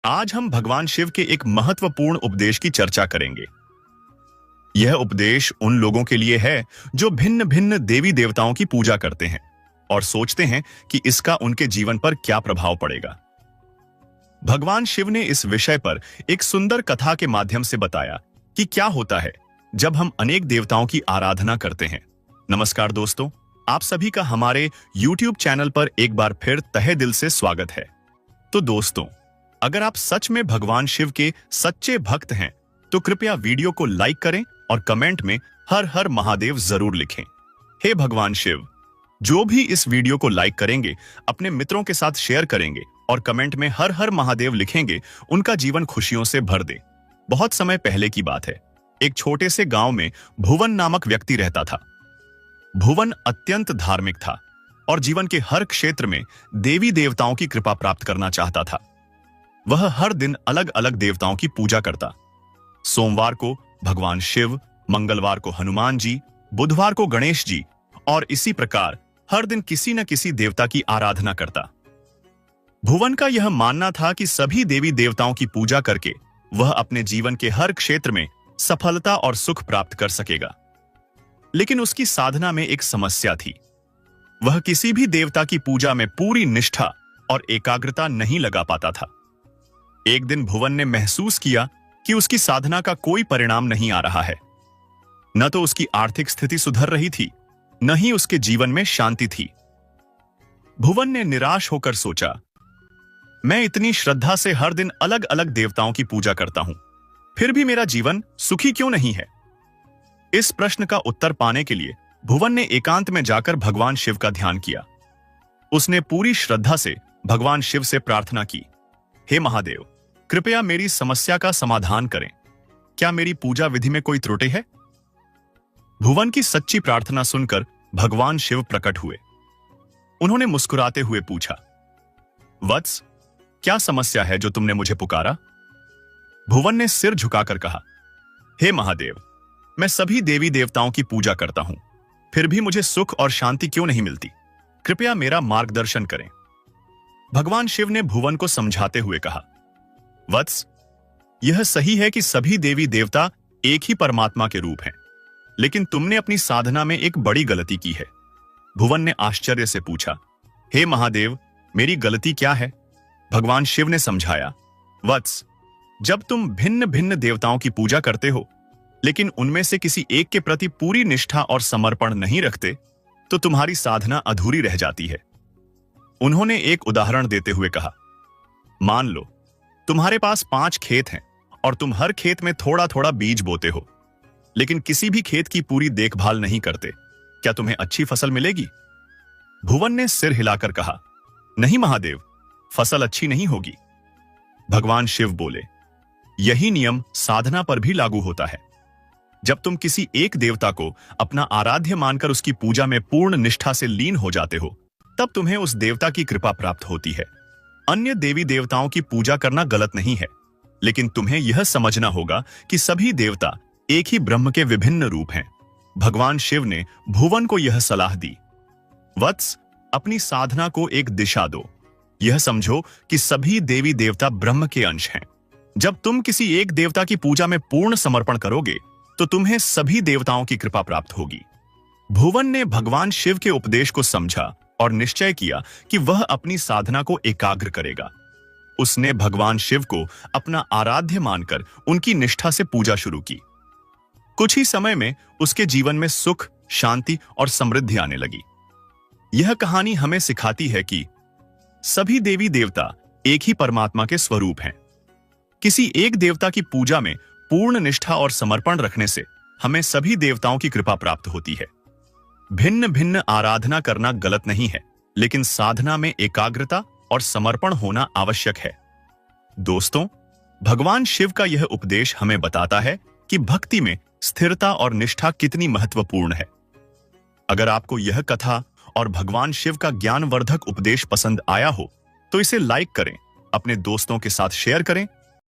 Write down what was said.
आज हम भगवान शिव के एक महत्वपूर्ण उपदेश की चर्चा करेंगे। यह उपदेश उन लोगों के लिए है जो भिन्न भिन्न देवी देवताओं की पूजा करते हैं और सोचते हैं कि इसका उनके जीवन पर क्या प्रभाव पड़ेगा। भगवान शिव ने इस विषय पर एक सुंदर कथा के माध्यम से बताया कि क्या होता है जब हम अनेक देवताओं की आराधना करते हैं। नमस्कार दोस्तों, आप सभी का हमारे YouTube चैनल पर एक बार फिर तहे दिल से स्वागत है। तो दोस्तों, अगर आप सच में भगवान शिव के सच्चे भक्त हैं तो कृपया वीडियो को लाइक करें और कमेंट में हर हर महादेव जरूर लिखें। हे भगवान शिव, जो भी इस वीडियो को लाइक करेंगे, अपने मित्रों के साथ शेयर करेंगे और कमेंट में हर हर महादेव लिखेंगे, उनका जीवन खुशियों से भर दे। बहुत समय पहले की बात है, एक छोटे से गांव में भुवन नामक व्यक्ति रहता था। भुवन अत्यंत धार्मिक था और जीवन के हर क्षेत्र में देवी देवताओं की कृपा प्राप्त करना चाहता था। वह हर दिन अलग अलग देवताओं की पूजा करता। सोमवार को भगवान शिव, मंगलवार को हनुमान जी, बुधवार को गणेश जी और इसी प्रकार हर दिन किसी न किसी देवता की आराधना करता। भुवन का यह मानना था कि सभी देवी देवताओं की पूजा करके वह अपने जीवन के हर क्षेत्र में सफलता और सुख प्राप्त कर सकेगा। लेकिन उसकी साधना में एक समस्या थी। वह किसी भी देवता की पूजा में पूरी निष्ठा और एकाग्रता नहीं लगा पाता था। एक दिन भुवन ने महसूस किया कि उसकी साधना का कोई परिणाम नहीं आ रहा है। न तो उसकी आर्थिक स्थिति सुधर रही थी, न ही उसके जीवन में शांति थी। भुवन ने निराश होकर सोचा, मैं इतनी श्रद्धा से हर दिन अलग अलग देवताओं की पूजा करता हूं, फिर भी मेरा जीवन सुखी क्यों नहीं है? इस प्रश्न का उत्तर पाने के लिए भुवन ने एकांत में जाकर भगवान शिव का ध्यान किया। उसने पूरी श्रद्धा से भगवान शिव से प्रार्थना की, हे महादेव, कृपया मेरी समस्या का समाधान करें। क्या मेरी पूजा विधि में कोई त्रुटि है? भुवन की सच्ची प्रार्थना सुनकर भगवान शिव प्रकट हुए। उन्होंने मुस्कुराते हुए पूछा, वत्स, क्या समस्या है जो तुमने मुझे पुकारा? भुवन ने सिर झुकाकर कहा, हे महादेव, मैं सभी देवी देवताओं की पूजा करता हूं, फिर भी मुझे सुख और शांति क्यों नहीं मिलती? कृपया मेरा मार्गदर्शन करें। भगवान शिव ने भुवन को समझाते हुए कहा, वत्स, यह सही है कि सभी देवी देवता एक ही परमात्मा के रूप हैं, लेकिन तुमने अपनी साधना में एक बड़ी गलती की है। भुवन ने आश्चर्य से पूछा, हे महादेव, मेरी गलती क्या है? भगवान शिव ने समझाया, वत्स, जब तुम भिन्न भिन्न देवताओं की पूजा करते हो लेकिन उनमें से किसी एक के प्रति पूरी निष्ठा और समर्पण नहीं रखते तो तुम्हारी साधना अधूरी रह जाती है। उन्होंने एक उदाहरण देते हुए कहा, मान लो तुम्हारे पास 5 खेत हैं और तुम हर खेत में थोड़ा थोड़ा बीज बोते हो, लेकिन किसी भी खेत की पूरी देखभाल नहीं करते, क्या तुम्हें अच्छी फसल मिलेगी? भुवन ने सिर हिलाकर कहा, नहीं महादेव, फसल अच्छी नहीं होगी। भगवान शिव बोले, यही नियम साधना पर भी लागू होता है। जब तुम किसी एक देवता को अपना आराध्य मानकर उसकी पूजा में पूर्ण निष्ठा से लीन हो जाते हो, तब तुम्हें उस देवता की कृपा प्राप्त होती है। अन्य देवी देवताओं की पूजा करना गलत नहीं है, लेकिन तुम्हें यह समझना होगा कि सभी देवता एक ही ब्रह्म के विभिन्न रूप हैं। भगवान शिव ने भुवन को यह सलाह दी, वत्स, अपनी साधना को एक दिशा दो। यह समझो कि सभी देवी देवता ब्रह्म के अंश हैं। जब तुम किसी एक देवता की पूजा में पूर्ण समर्पण करोगे तो तुम्हें सभी देवताओं की कृपा प्राप्त होगी। भुवन ने भगवान शिव के उपदेश को समझा और निश्चय किया कि वह अपनी साधना को एकाग्र करेगा। उसने भगवान शिव को अपना आराध्य मानकर उनकी निष्ठा से पूजा शुरू की। कुछ ही समय में उसके जीवन में सुख, शांति और समृद्धि आने लगी। यह कहानी हमें सिखाती है कि सभी देवी देवता एक ही परमात्मा के स्वरूप हैं। किसी एक देवता की पूजा में पूर्ण निष्ठा और समर्पण रखने से हमें सभी देवताओं की कृपा प्राप्त होती है। भिन्न भिन्न आराधना करना गलत नहीं है, लेकिन साधना में एकाग्रता और समर्पण होना आवश्यक है। दोस्तों, भगवान शिव का यह उपदेश हमें बताता है कि भक्ति में स्थिरता और निष्ठा कितनी महत्वपूर्ण है। अगर आपको यह कथा और भगवान शिव का ज्ञानवर्धक उपदेश पसंद आया हो तो इसे लाइक करें, अपने दोस्तों के साथ शेयर करें